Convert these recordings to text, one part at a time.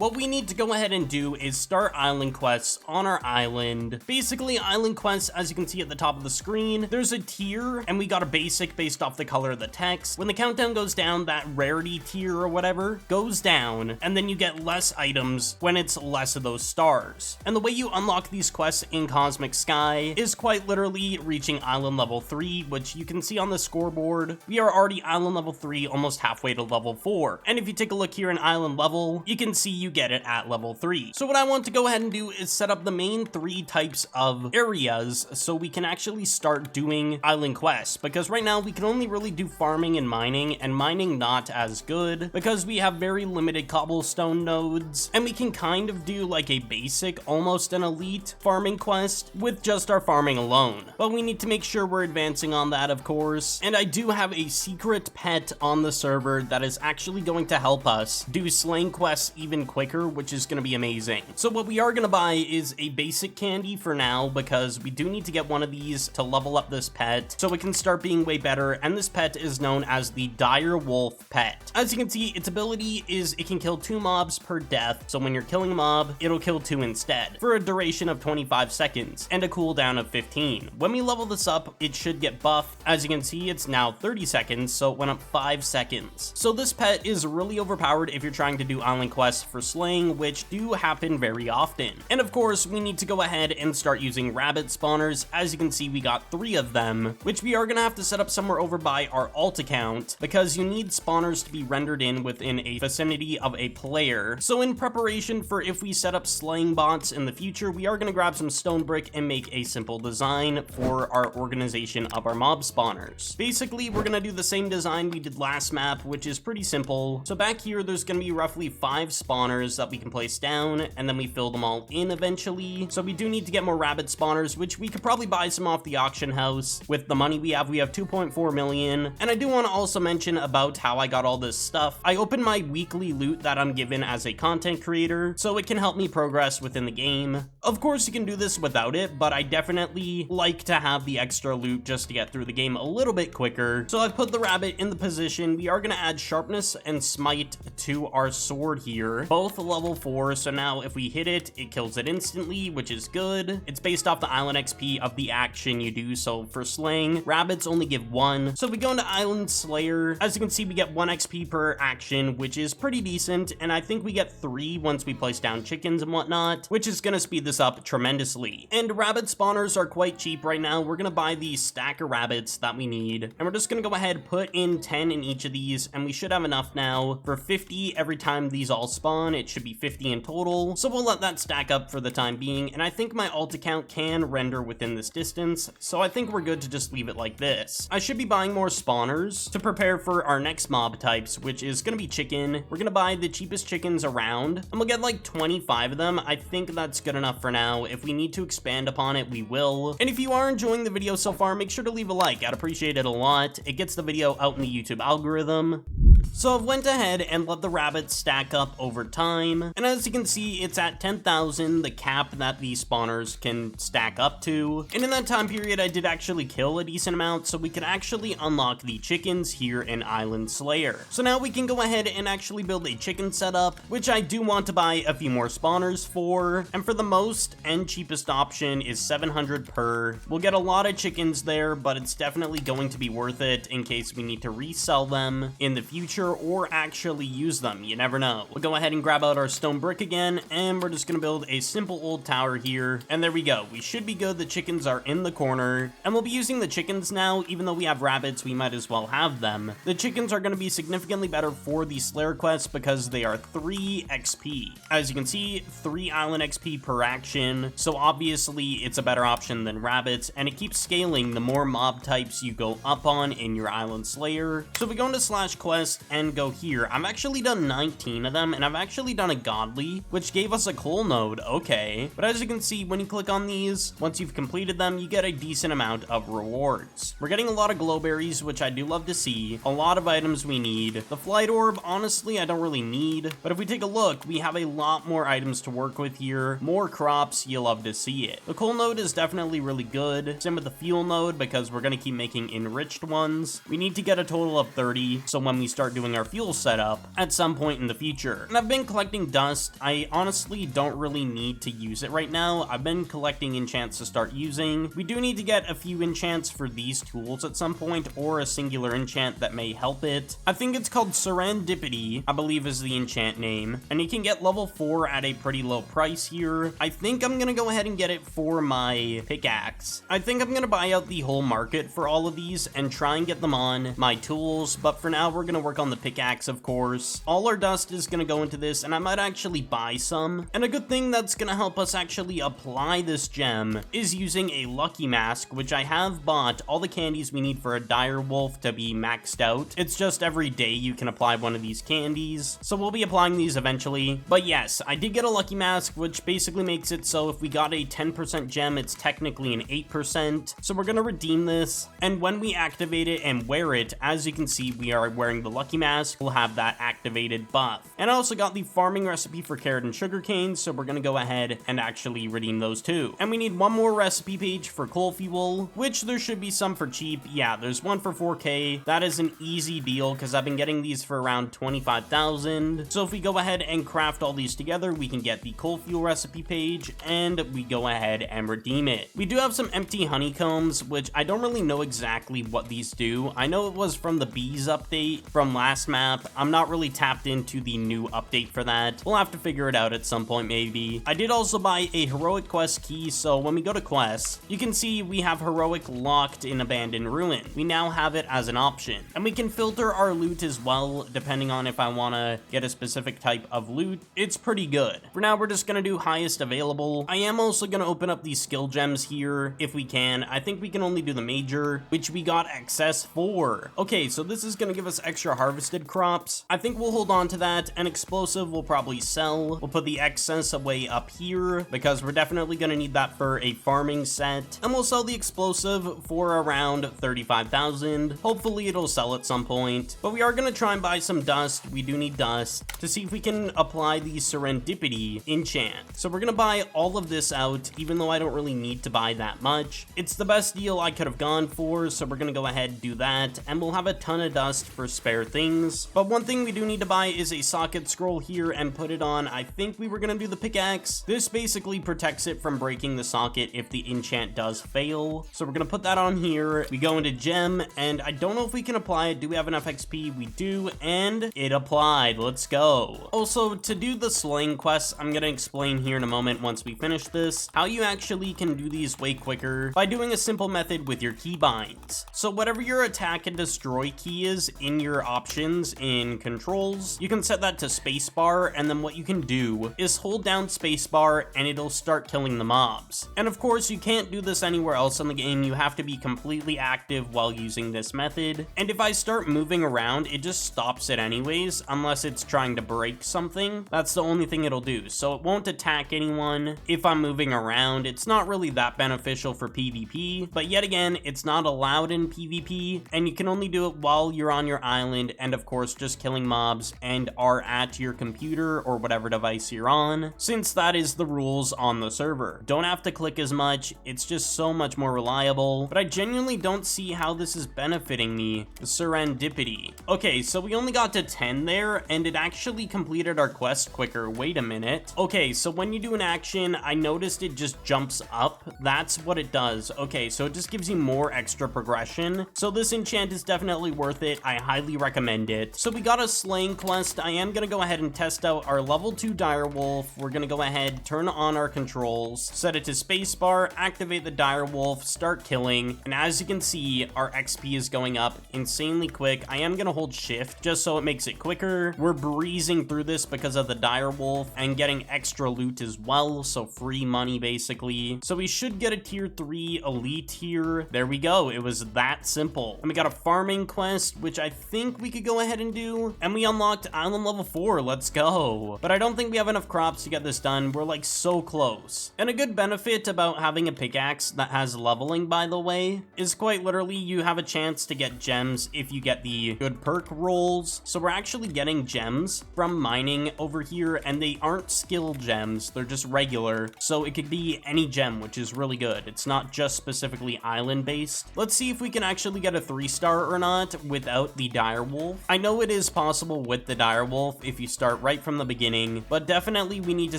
What we need to go ahead and do is start island quests on our island. Basically, island quests, as you can see at the top of the screen, there's a tier, and we got a basic based off the color of the text. When the countdown goes down, that rarity tier or whatever goes down, and then you get less items when it's less of those stars. And the way you unlock these quests in Cosmic Sky is quite literally reaching island level 3, which you can see on the scoreboard. We are already island level 3, almost halfway to level 4. And if you take a look here in island level, you can see you get it at level 3. So what I want to go ahead and do is set up the main 3 types of areas so we can actually start doing island quests, because right now we can only really do farming and mining not as good because we have very limited cobblestone nodes, and we can kind of do like a basic, almost an elite farming quest with just our farming alone. But we need to make sure we're advancing on that, of course, and I do have a secret pet on the server that is actually going to help us do slaying quests even quicker, which is going to be amazing. So what we are going to buy is a basic candy for now, because we do need to get one of these to level up this pet so it can start being way better, and this pet is known as the Dire Wolf pet. As you can see, its ability is it can kill 2 mobs per death, so when you're killing a mob, it'll kill 2 instead, for a duration of 25 seconds, and a cooldown of 15. When we level this up, it should get buffed. As you can see, it's now 30 seconds, so it went up 5 seconds. So this pet is really overpowered if you're trying to do island quests for slaying, which do happen very often. And of course, we need to go ahead and start using rabbit spawners. As you can see, we got 3 of them, which we are gonna have to set up somewhere over by our alt account, because you need spawners to be rendered in within a vicinity of a player. So in preparation for if we set up slaying bots in the future, we are gonna grab some stone brick and make a simple design for our organization of our mob spawners. Basically, we're gonna do the same design we did last map, which is pretty simple. So back here, there's gonna be roughly 5 spawners that we can place down, and then we fill them all in eventually. So we do need to get more rabbit spawners, which we could probably buy some off the auction house. With the money we have 2.4 million. And I do want to also mention about how I got all this stuff. I opened my weekly loot that I'm given as a content creator, so it can help me progress within the game. Of course, you can do this without it, but I definitely like to have the extra loot just to get through the game a little bit quicker. So I've put the rabbit in the position. We are going to add sharpness and smite to our sword here, both level 4. So now if we hit it, it kills it instantly, which is good. It's based off the island XP of the action you do. So for slaying, rabbits only give 1. So if we go into Island Slayer, as you can see, we get 1 XP per action, which is pretty decent. And I think we get 3 once we place down chickens and whatnot, which is going to speed this up tremendously. And rabbit spawners are quite cheap right now. We're going to buy the stack of rabbits that we need, and we're just going to go ahead, put in 10 in each of these, and we should have enough now for 50 every time these all spawn. It should be 50 in total, so we'll let that stack up for the time being. And I think my alt account can render within this distance, so I think we're good to just leave it like this. I should be buying more spawners to prepare for our next mob types, which is going to be chicken. We're going to buy the cheapest chickens around, and we'll get like 25 of them. I think that's good enough for now. If we need to expand upon it, we will. And if you are enjoying the video so far, make sure to leave a like. I'd appreciate it a lot. It gets the video out in the YouTube algorithm. So I've went ahead and let the rabbits stack up over time, and as you can see, it's at 10,000, the cap that these spawners can stack up to. And in that time period, I did actually kill a decent amount, so we can actually unlock the chickens here in Island Slayer. So now we can go ahead and actually build a chicken setup, which I do want to buy a few more spawners for, and for the most and cheapest option is 700 per. We'll get a lot of chickens there, but it's definitely going to be worth it in case we need to resell them in the future or actually use them. You never know. We'll go ahead and grab out our stone brick again, and we're just gonna build a simple old tower here, and there we go. We should be good. The chickens are in the corner, and we'll be using the chickens now. Even though we have rabbits, we might as well have them. The chickens are going to be significantly better for the Slayer quests because they are 3 XP. As you can see, 3 island XP per action, so obviously it's a better option than rabbits, and it keeps scaling the more mob types you go up on in your Island Slayer. So if we go into /quest and go here, I've actually done 19 of them, and I've actually done a godly, which gave us a coal node. Okay, but as you can see, when you click on these, once you've completed them, you get a decent amount of rewards. We're getting a lot of glowberries, which I do love to see. A lot of items we need. The flight orb, honestly, I don't really need, but if we take a look, we have a lot more items to work with here. More crops, you'll love to see it. The coal node is definitely really good. Same with the fuel node, because we're going to keep making enriched ones. We need to get a total of 30, so when we start start doing our fuel setup at some point in the future. And I've been collecting dust. I honestly don't really need to use it right now. I've been collecting enchants to start using. We do need to get a few enchants for these tools at some point, or a singular enchant that may help it. I think it's called Serendipity, I believe is the enchant name, and you can get level 4 at a pretty low price here. I think I'm gonna go ahead and get it for my pickaxe. I think I'm gonna buy out the whole market for all of these and try and get them on my tools, but for now we're gonna work on the pickaxe, of course. All our dust is gonna go into this, and I might actually buy some. And a good thing that's gonna help us actually apply this gem is using a lucky mask, which I have bought all the candies we need for a dire wolf to be maxed out. It's just every day you can apply one of these candies, so we'll be applying these eventually. But yes, I did get a lucky mask, which basically makes it so if we got a 10% gem, it's technically an 8%. So we're gonna redeem this, and when we activate it and wear it, as you can see, we are wearing the lucky mask. We'll have that activated buff. And I also got the farming recipe for carrot and sugarcane, so we're gonna go ahead and actually redeem those too. And we need one more recipe page for coal fuel, which there should be some for cheap. Yeah, there's one for 4K. That is an easy deal because I've been getting these for around 25,000. So if we go ahead and craft all these together, we can get the coal fuel recipe page, and we go ahead and redeem it. We do have some empty honeycombs, which I don't really know exactly what these do. I know it was from the bees update from last map. I'm not really tapped into the new update for that. We'll have to figure it out at some point maybe. I did also buy a heroic quest key, so when we go to quests, you can see we have heroic locked in abandoned ruin. We now have it as an option, and we can filter our loot as well depending on if I want to get a specific type of loot. It's pretty good. For now, we're just gonna do highest available. I am also gonna open up these skill gems here if we can. I think we can only do the major, which we got excess for. Okay, so this is gonna give us extra harvested crops. I think we'll hold on to that. An explosive we'll probably sell. We'll put the excess away up here because we're definitely gonna need that for a farming set. And we'll sell the explosive for around 35,000. Hopefully it'll sell at some point, but we are gonna try and buy some dust. We do need dust to see if we can apply the Serendipity enchant. So we're gonna buy all of this out, even though I don't really need to buy that much. It's the best deal I could have gone for, so we're gonna go ahead and do that, and we'll have a ton of dust for spare things. But one thing we do need to buy is a socket scroll here and put it on. I think we were gonna do the pickaxe. This basically protects it from breaking the socket if the enchant does fail. So we're gonna put that on here. We go into gem, and I don't know if we can apply it. Do we have enough XP? We do, and it applied. Let's go. Also, to do the slaying quests, I'm gonna explain here in a moment once we finish this, how you actually can do these way quicker by doing a simple method with your keybinds. So whatever your attack and destroy key is in your options in controls, you can set that to spacebar, and then what you can do is hold down spacebar and it'll start killing the mobs. And of course, you can't do this anywhere else in the game. You have to be completely active while using this method. And if I start moving around, it just stops it anyways, unless it's trying to break something. That's the only thing it'll do. So it won't attack anyone if I'm moving around. It's not really that beneficial for PvP, but yet again, it's not allowed in PvP, and you can only do it while you're on your island, and of course, just killing mobs and are at your computer or whatever device you're on, since that is the rules on the server. Don't have to click as much. It's just so much more reliable, but I genuinely don't see how this is benefiting me. The Serendipity. Okay, so we only got to 10 there, and it actually completed our quest quicker. Wait a minute. Okay, so when you do an action, I noticed it just jumps up. That's what it does. Okay, so it just gives you more extra progression. So this enchant is definitely worth it. I highly recommend it. So we got a slaying quest. I am gonna go ahead and test out our level 2 direwolf. We're gonna go ahead, turn on our controls, set it to spacebar, activate the direwolf, start killing, and as you can see, our XP is going up insanely quick. I am gonna hold shift just so it makes it quicker. We're breezing through this because of the direwolf and getting extra loot as well, so free money basically. So we should get a tier 3 elite here. There we go. It was that simple. And we got a farming quest, which I think we could go ahead and do, and we unlocked island level 4. Let's go. But I don't think we have enough crops to get this done. We're like so close. And a good benefit about having a pickaxe that has leveling, by the way, is quite literally you have a chance to get gems if you get the good perk rolls. So we're actually getting gems from mining over here, and they aren't skill gems, they're just regular. So it could be any gem, which is really good. It's not just specifically island based. Let's see if we can actually get a 3-star or not without the direwolf. I know it is possible with the direwolf if you start right from the beginning, but definitely we need to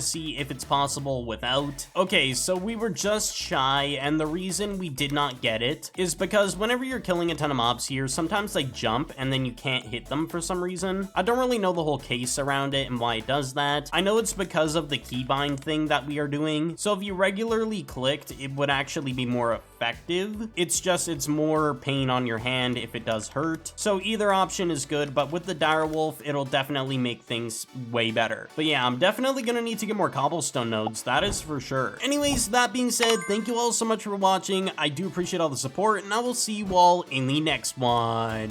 see if it's possible without. Okay, so we were just shy, and the reason we did not get it is because whenever you're killing a ton of mobs here, sometimes they jump and then you can't hit them for some reason. I don't really know the whole case around it and why it does that. I know it's because of the keybind thing that we are doing, so if you regularly clicked, it would actually be more effective. It's more pain on your hand if it does hurt. So either option is good, but with the direwolf, it'll definitely make things way better. But yeah, I'm definitely gonna need to get more cobblestone nodes, that is for sure. Anyways, that being said, thank you all so much for watching. I do appreciate all the support, and I will see you all in the next one.